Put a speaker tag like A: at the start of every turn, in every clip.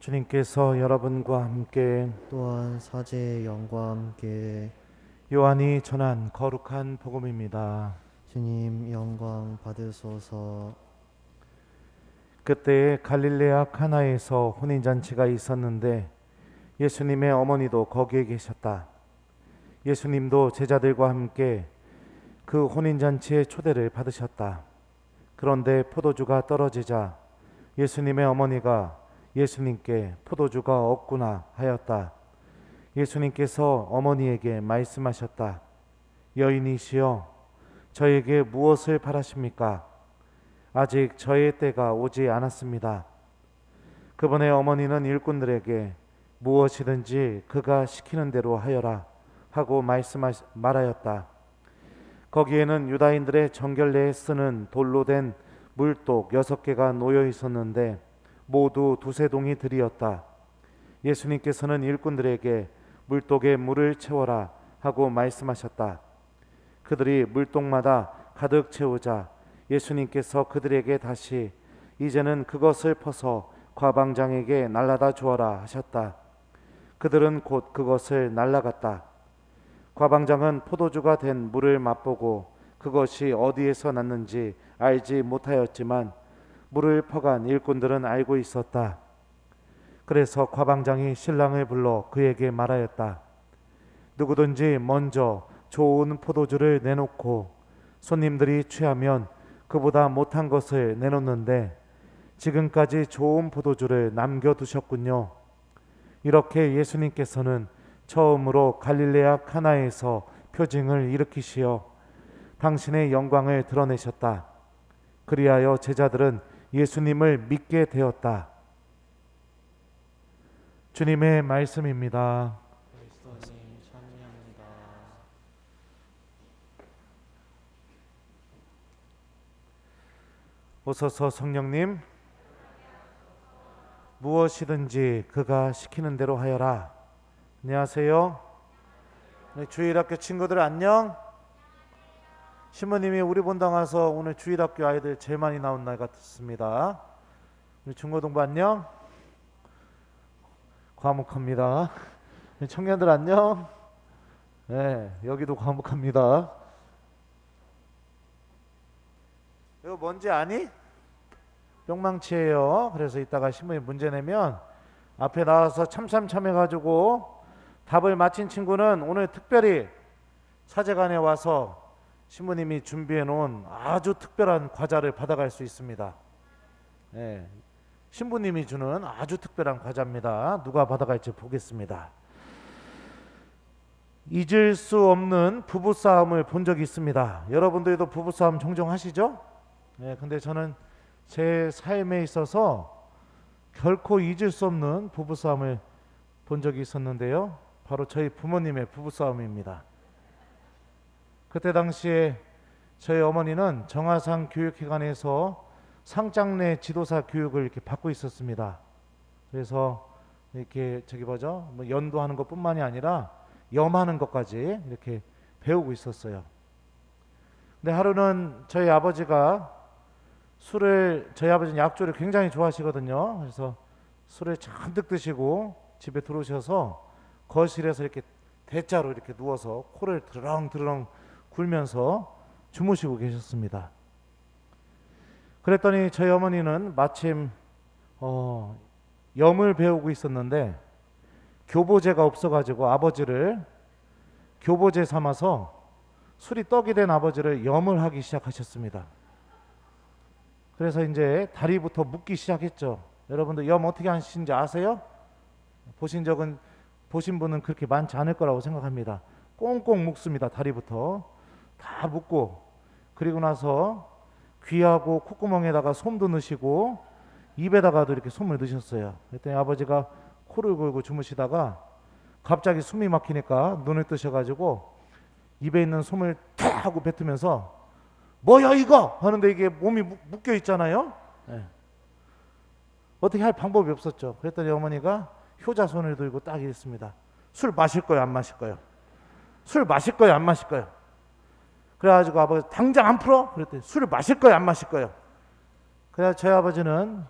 A: 주님께서 여러분과 함께
B: 또한 사제의 영과 함께
A: 요한이 전한 거룩한 복음입니다.
B: 주님 영광 받으소서.
A: 그때 갈릴레아 카나에서 혼인잔치가 있었는데 예수님의 어머니도 거기에 계셨다. 예수님도 제자들과 함께 그 혼인잔치의 초대를 받으셨다. 그런데 포도주가 떨어지자 예수님의 어머니가 예수님께 포도주가 없구나 하였다. 예수님께서 어머니에게 말씀하셨다. 여인이시여, 저에게 무엇을 바라십니까? 아직 저의 때가 오지 않았습니다. 그분의 어머니는 일꾼들에게 무엇이든지 그가 시키는 대로 하여라 하고 말하였다. 거기에는 유다인들의 정결례에 쓰는 돌로 된 물독 6개가 놓여 있었는데 모두 두세 동이 들이었다. 예수님께서는 일꾼들에게 물독에 물을 채워라 하고 말씀하셨다. 그들이 물독마다 가득 채우자 예수님께서 그들에게 다시 이제는 그것을 퍼서 과방장에게 날라다 주어라 하셨다. 그들은 곧 그것을 날라갔다. 과방장은 포도주가 된 물을 맛보고 그것이 어디에서 났는지 알지 못하였지만 물을 퍼간 일꾼들은 알고 있었다. 그래서 과방장이 신랑을 불러 그에게 말하였다. 누구든지 먼저 좋은 포도주를 내놓고 손님들이 취하면 그보다 못한 것을 내놓는데 지금까지 좋은 포도주를 남겨두셨군요. 이렇게 예수님께서는 처음으로 갈릴레아 카나에서 표징을 일으키시어 당신의 영광을 드러내셨다. 그리하여 제자들은 예수님을 믿게 되었다. 주님의 말씀입니다.
B: 그리스도님 찬양합니다.
A: 오소서 성령님, 무엇이든지 그가 시키는 대로 하여라. 안녕하세요. 네, 주일학교 친구들 안녕. 신부님이 우리 본당 와서 오늘 주일학교 아이들 제일 많이 나온 날 같습니다. 우리 중고등부 안녕. 과묵합니다. 청년들 안녕. 네, 여기도 과묵합니다. 이거 뭔지 아니? 뿅망치예요. 그래서 이따가 신부님 문제 내면 앞에 나와서 참참참 해가지고 답을 맞힌 친구는 오늘 특별히 사제관에 와서 신부님이 준비해 놓은 아주 특별한 과자를 받아갈 수 있습니다. 네, 신부님이 주는 아주 특별한 과자입니다. 누가 받아갈지 보겠습니다. 잊을 수 없는 부부싸움을 본 적이 있습니다. 여러분들도 부부싸움 종종 하시죠? 네, 근데 저는 제 삶에 있어서 결코 잊을 수 없는 부부싸움을 본 적이 있었는데요. 바로 저희 부모님의 부부싸움입니다. 그때 당시에 저희 어머니는 정화상 교육기관에서 상장례 지도사 교육을 이렇게 받고 있었습니다. 그래서 이렇게 뭐 연도하는 것뿐만이 아니라 염하는 것까지 이렇게 배우고 있었어요. 근데 하루는 저희 아버지는 약주를 굉장히 좋아하시거든요. 그래서 술을 잔뜩 드시고 집에 들어오셔서 거실에서 이렇게 대자로 이렇게 누워서 코를 드렁드렁 굴면서 주무시고 계셨습니다. 그랬더니 저희 어머니는 마침 염을 배우고 있었는데 교보제가 없어가지고 아버지를 교보제 삼아서 술이 떡이 된 아버지를 염을 하기 시작하셨습니다. 그래서 이제 다리부터 묶기 시작했죠. 여러분들 염 어떻게 하시는지 아세요? 보신 분은 그렇게 많지 않을 거라고 생각합니다. 꽁꽁 묶습니다. 다리부터 다 묶고, 그리고 나서 귀하고 콧구멍에다가 솜도 넣으시고 입에다가도 이렇게 솜을 넣으셨어요. 그랬더니 아버지가 코를 골고 주무시다가 갑자기 숨이 막히니까 눈을 뜨셔가지고 입에 있는 솜을 탁 하고 뱉으면서 뭐야 이거 하는데 이게 몸이 묶여 있잖아요. 네. 어떻게 할 방법이 없었죠. 그랬더니 어머니가 효자손을 들고 딱 이랬습니다. 술 마실 거예요, 안 마실 거예요? 술 마실 거예요, 안 마실 거예요? 그래가지고 아버지 당장 안 풀어? 그랬더니 술을 마실 거예요, 안 마실 거예요? 그래서 저희 아버지는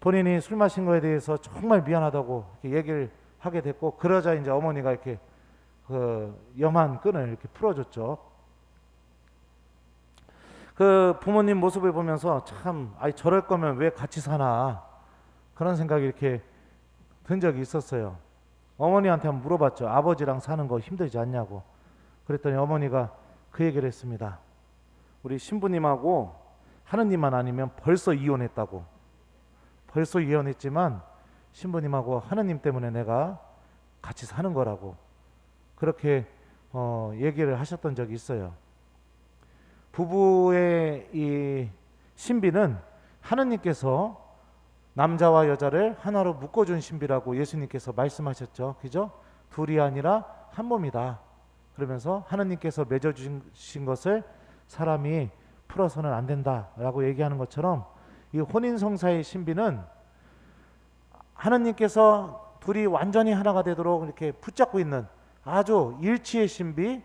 A: 본인이 술 마신 거에 대해서 정말 미안하다고 이렇게 얘기를 하게 됐고, 그러자 이제 어머니가 이렇게 그 염한 끈을 이렇게 풀어줬죠. 그 부모님 모습을 보면서 참, 아이 저럴 거면 왜 같이 사나, 그런 생각이 이렇게 든 적이 있었어요. 어머니한테 한번 물어봤죠. 아버지랑 사는 거 힘들지 않냐고. 그랬더니 어머니가 그 얘기를 했습니다. 우리 신부님하고 하느님만 아니면 벌써 이혼했다고. 벌써 이혼했지만 신부님하고 하느님 때문에 내가 같이 사는 거라고, 그렇게 얘기를 하셨던 적이 있어요. 부부의 이 신비는 하느님께서 남자와 여자를 하나로 묶어준 신비라고 예수님께서 말씀하셨죠. 그죠? 둘이 아니라 한 몸이다. 그러면서 하느님께서 맺어주신 것을 사람이 풀어서는 안 된다라고 얘기하는 것처럼, 이 혼인성사의 신비는 하느님께서 둘이 완전히 하나가 되도록 이렇게 붙잡고 있는 아주 일치의 신비,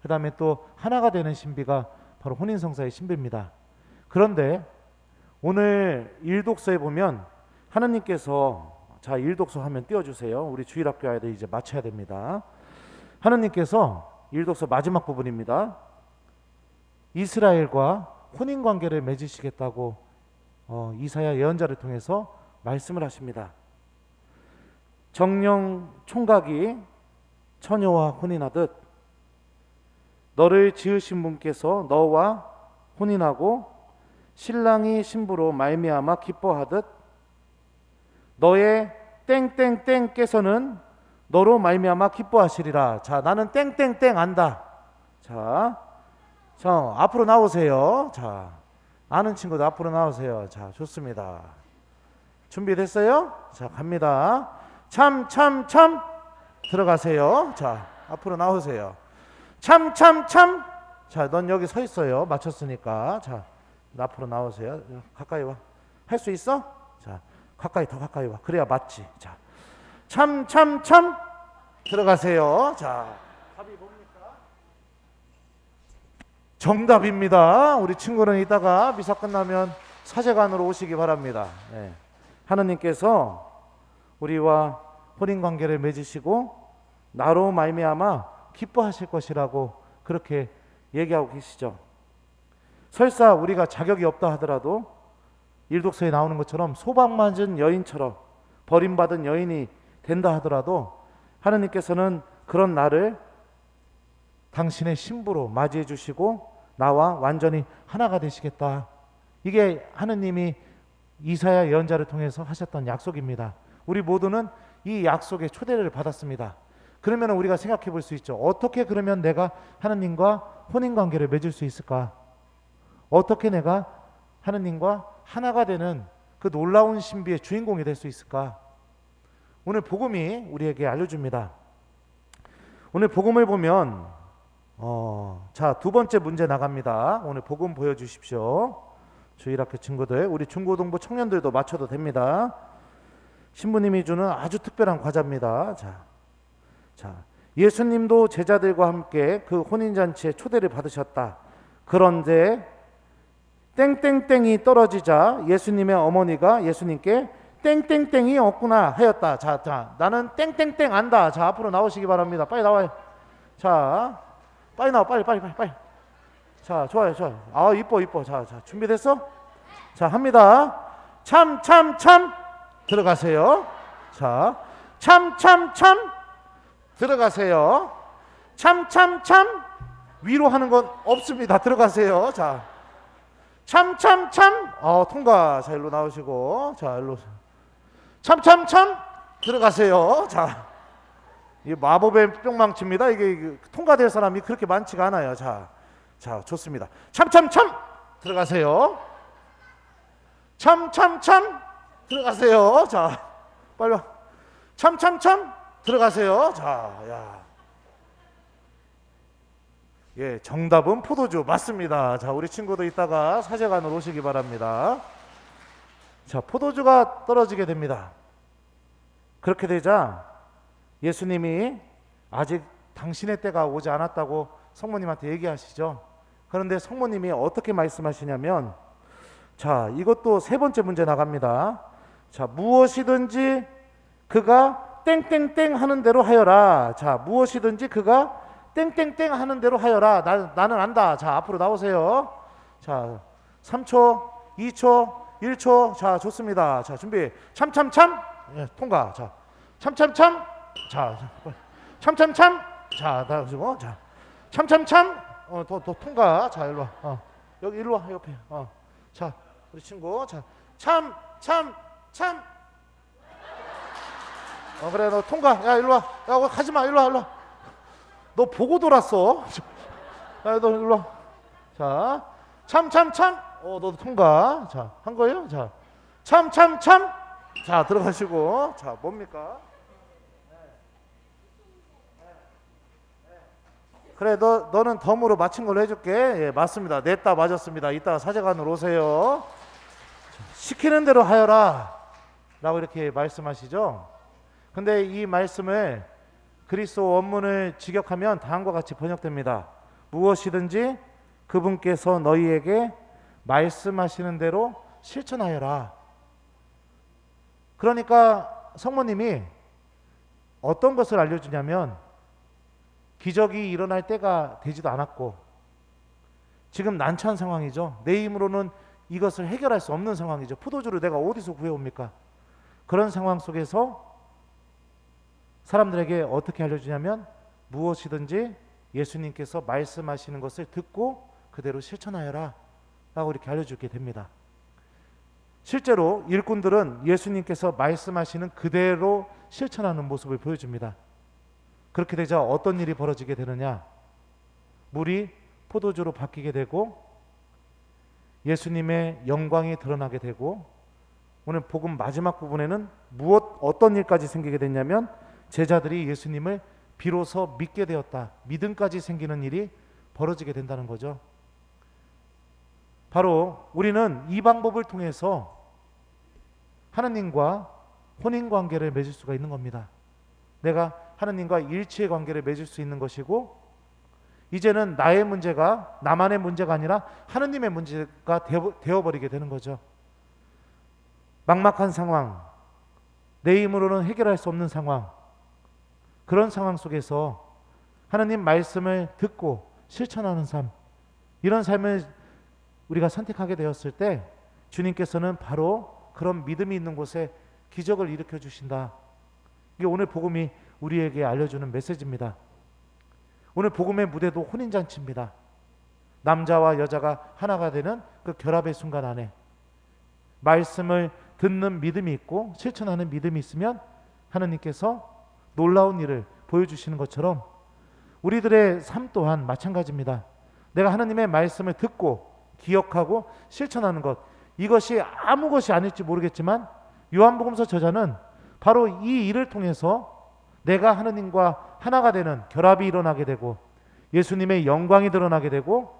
A: 그 다음에 또 하나가 되는 신비가 바로 혼인성사의 신비입니다. 그런데 오늘 일독서에 보면 하느님께서, 자 일독서 화면 띄워주세요. 우리 주일학교 아이들 이제 마쳐야 됩니다. 하느님께서 일독서 마지막 부분입니다. 이스라엘과 혼인관계를 맺으시겠다고 이사야 예언자를 통해서 말씀을 하십니다. 정령 총각이 처녀와 혼인하듯 너를 지으신 분께서 너와 혼인하고 신랑이 신부로 말미암아 기뻐하듯 너의 땡땡땡께서는 너로 말미암아 기뻐하시리라. 자, 나는 땡땡땡 안다. 자, 앞으로 나오세요. 자, 아는 친구들 앞으로 나오세요. 자, 좋습니다. 준비됐어요? 자, 갑니다. 참 들어가세요. 자, 앞으로 나오세요. 참. 자, 넌 여기 서 있어요. 맞췄으니까. 자, 앞으로 나오세요. 가까이 와. 할 수 있어? 자, 더 가까이 와. 그래야 맞지. 자, 참 들어가세요. 자, 답이 뭡니까? 정답입니다. 우리 친구는 이따가 미사 끝나면 사제관으로 오시기 바랍니다. 네. 하느님께서 우리와 혼인관계를 맺으시고 나로 말미암아 기뻐하실 것이라고 그렇게 얘기하고 계시죠. 설사 우리가 자격이 없다 하더라도 일독서에 나오는 것처럼 소방맞은 여인처럼 버림받은 여인이 된다 하더라도 하느님께서는 그런 나를 당신의 신부로 맞이해 주시고 나와 완전히 하나가 되시겠다. 이게 하느님이 이사야 예언자를 통해서 하셨던 약속입니다. 우리 모두는 이 약속의 초대를 받았습니다. 그러면 우리가 생각해 볼 수 있죠. 어떻게 그러면 내가 하느님과 혼인관계를 맺을 수 있을까? 어떻게 내가 하느님과 하나가 되는 그 놀라운 신비의 주인공이 될 수 있을까? 오늘 복음이 우리에게 알려줍니다. 오늘 복음을 보면 자, 두 번째 문제 나갑니다. 오늘 복음 보여주십시오. 주일학교 친구들, 우리 중고등부 청년들도 맞춰도 됩니다. 신부님이 주는 아주 특별한 과자입니다. 자, 예수님도 제자들과 함께 그 혼인잔치에 초대를 받으셨다. 그런데 땡땡땡이 떨어지자 예수님의 어머니가 예수님께 땡땡땡이 없구나 하였다. 자, 나는 땡땡땡 안다. 자, 앞으로 나오시기 바랍니다. 빨리 나와요. 자, 빨리 나와. 빨리. 자, 좋아요. 아, 이뻐. 자, 준비됐어? 자, 합니다. 참 들어가세요. 자, 참 들어가세요. 참 위로 하는 건 없습니다. 들어가세요. 자, 참 통과. 자, 일로 나오시고, 자, 일로 참 들어가세요. 자, 이 마법의 뿅망치입니다. 이게 통과될 사람이 그렇게 많지가 않아요. 자, 좋습니다. 참 들어가세요. 참 들어가세요. 자, 빨리 와. 참 들어가세요. 자, 야. 예, 정답은 포도주 맞습니다. 자, 우리 친구도 이따가 사제관으로 오시기 바랍니다. 자, 포도주가 떨어지게 됩니다. 그렇게 되자 예수님이 아직 당신의 때가 오지 않았다고 성모님한테 얘기하시죠. 그런데 성모님이 어떻게 말씀하시냐면, 자, 이것도 세 번째 문제 나갑니다. 자, 무엇이든지 그가 땡땡땡 하는 대로 하여라. 자, 무엇이든지 그가 땡땡땡 하는 대로 하여라. 나는 안다. 자, 앞으로 나오세요. 자, 3초, 2초, 1초. 자, 좋습니다. 자, 준비. 참참참. 예, 통과. 자, 참참참. 자, 참참참. 자, 나가지고. 자, 참참참. 더 통과. 자, 일로 와. 여기 일로 와. 옆에. 자, 우리 친구. 자, 참. 그래, 너 통과. 야, 일로 와. 야, 가지 마. 일로 와. 너 보고 돌았어. 야, 너 일로 와. 자, 참. 너도 통과. 자, 한 거예요? 자, 참. 자, 들어가시고. 자, 뭡니까? 그래, 너는 덤으로 맞힌 걸로 해줄게. 예, 맞습니다. 냈다 맞았습니다. 이따 사제관으로 오세요. 시키는 대로 하여라 라고 이렇게 말씀하시죠. 근데 이 말씀을 그리스도 원문을 직역하면 다음과 같이 번역됩니다. 무엇이든지 그분께서 너희에게 말씀하시는 대로 실천하여라. 그러니까 성모님이 어떤 것을 알려주냐면 기적이 일어날 때가 되지도 않았고 지금 난처한 상황이죠. 내 힘으로는 이것을 해결할 수 없는 상황이죠. 포도주를 내가 어디서 구해옵니까? 그런 상황 속에서 사람들에게 어떻게 알려주냐면 무엇이든지 예수님께서 말씀하시는 것을 듣고 그대로 실천하여라 라고 이렇게 알려주게 됩니다. 실제로 일꾼들은 예수님께서 말씀하시는 그대로 실천하는 모습을 보여줍니다. 그렇게 되자 어떤 일이 벌어지게 되느냐? 물이 포도주로 바뀌게 되고 예수님의 영광이 드러나게 되고 오늘 복음 마지막 부분에는 어떤 일까지 생기게 됐냐면 제자들이 예수님을 비로소 믿게 되었다. 믿음까지 생기는 일이 벌어지게 된다는 거죠. 바로 우리는 이 방법을 통해서 하나님과 혼인관계를 맺을 수가 있는 겁니다. 내가 하나님과 일치의 관계를 맺을 수 있는 것이고 이제는 나의 문제가 나만의 문제가 아니라 하나님의 문제가 되어버리게 되는 거죠. 막막한 상황, 내 힘으로는 해결할 수 없는 상황, 그런 상황 속에서 하나님 말씀을 듣고 실천하는 삶, 이런 삶을 우리가 선택하게 되었을 때 주님께서는 바로 그런 믿음이 있는 곳에 기적을 일으켜 주신다. 이게 오늘 복음이 우리에게 알려주는 메시지입니다. 오늘 복음의 무대도 혼인잔치입니다. 남자와 여자가 하나가 되는 그 결합의 순간 안에 말씀을 듣는 믿음이 있고 실천하는 믿음이 있으면 하나님께서 놀라운 일을 보여주시는 것처럼 우리들의 삶 또한 마찬가지입니다. 내가 하나님의 말씀을 듣고 기억하고 실천하는 것, 이것이 아무 것이 아닐지 모르겠지만 요한복음서 저자는 바로 이 일을 통해서 내가 하나님과 하나가 되는 결합이 일어나게 되고 예수님의 영광이 드러나게 되고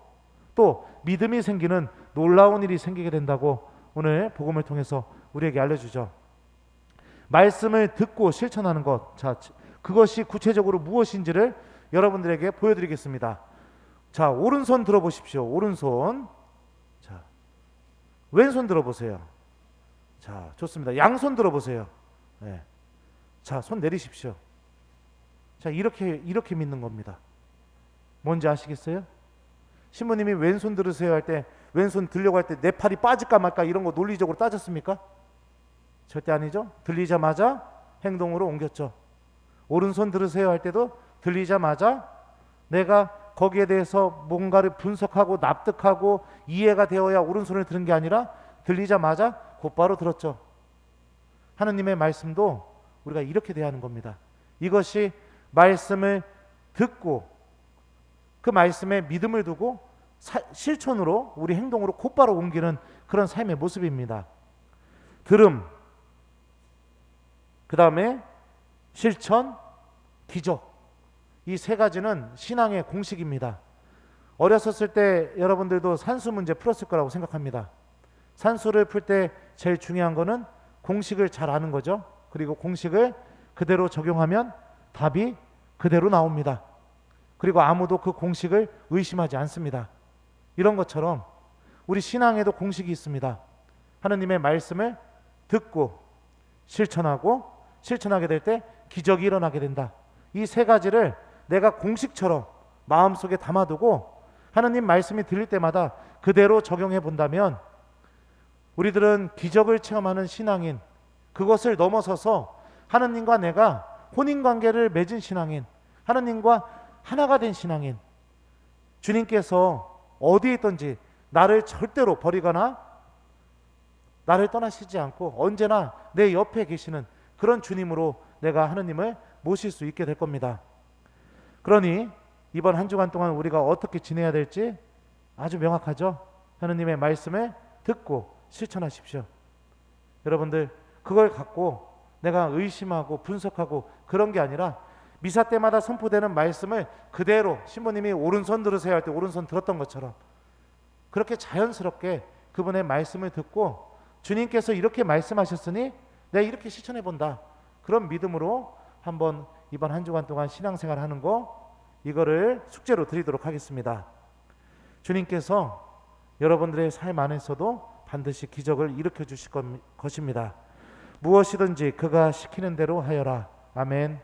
A: 또 믿음이 생기는 놀라운 일이 생기게 된다고 오늘 복음을 통해서 우리에게 알려주죠. 말씀을 듣고 실천하는 것, 자, 그것이 구체적으로 무엇인지를 여러분들에게 보여드리겠습니다. 자, 오른손 들어보십시오. 오른손. 자, 왼손 들어보세요. 자, 좋습니다. 양손 들어보세요. 네. 자, 손 내리십시오. 자, 이렇게 믿는 겁니다. 뭔지 아시겠어요? 신부님이 왼손 들으세요 할 때, 왼손 들려고 할 때 내 팔이 빠질까 말까 이런 거 논리적으로 따졌습니까? 절대 아니죠. 들리자마자 행동으로 옮겼죠. 오른손 들으세요 할 때도 들리자마자 내가 거기에 대해서 뭔가를 분석하고 납득하고 이해가 되어야 오른손을 들은 게 아니라 들리자마자 곧바로 들었죠. 하나님의 말씀도 우리가 이렇게 대하는 겁니다. 이것이 말씀을 듣고 그 말씀에 믿음을 두고 실천으로 우리 행동으로 곧바로 옮기는 그런 삶의 모습입니다. 들음, 그 다음에 실천, 기적, 이 세 가지는 신앙의 공식입니다. 어렸었을 때 여러분들도 산수 문제 풀었을 거라고 생각합니다. 산수를 풀 때 제일 중요한 거는 공식을 잘 아는 거죠. 그리고 공식을 그대로 적용하면 답이 그대로 나옵니다. 그리고 아무도 그 공식을 의심하지 않습니다. 이런 것처럼 우리 신앙에도 공식이 있습니다. 하나님의 말씀을 듣고 실천하게 될 때 기적이 일어나게 된다. 이 세 가지를 내가 공식처럼 마음속에 담아두고 하나님 말씀이 들릴 때마다 그대로 적용해 본다면 우리들은 기적을 체험하는 신앙인, 그것을 넘어서서 하나님과 내가 혼인관계를 맺은 신앙인, 하나님과 하나가 된 신앙인, 주님께서 어디에 있든지 나를 절대로 버리거나 나를 떠나시지 않고 언제나 내 옆에 계시는 그런 주님으로 내가 하나님을 모실 수 있게 될 겁니다. 그러니 이번 한 주간 동안 우리가 어떻게 지내야 될지 아주 명확하죠. 하나님의 말씀을 듣고 실천하십시오. 여러분들 그걸 갖고 내가 의심하고 분석하고 그런 게 아니라 미사 때마다 선포되는 말씀을 그대로 신부님이 오른손 들으세요 할 때 오른손 들었던 것처럼 그렇게 자연스럽게 그분의 말씀을 듣고 주님께서 이렇게 말씀하셨으니 내가 이렇게 실천해 본다. 그런 믿음으로 한번 이번 한 주간 동안 신앙생활 하는 거 이거를 숙제로 드리도록 하겠습니다. 주님께서 여러분들의 삶 안에서도 반드시 기적을 일으켜 주실 것입니다. 무엇이든지 그가 시키는 대로 하여라. 아멘.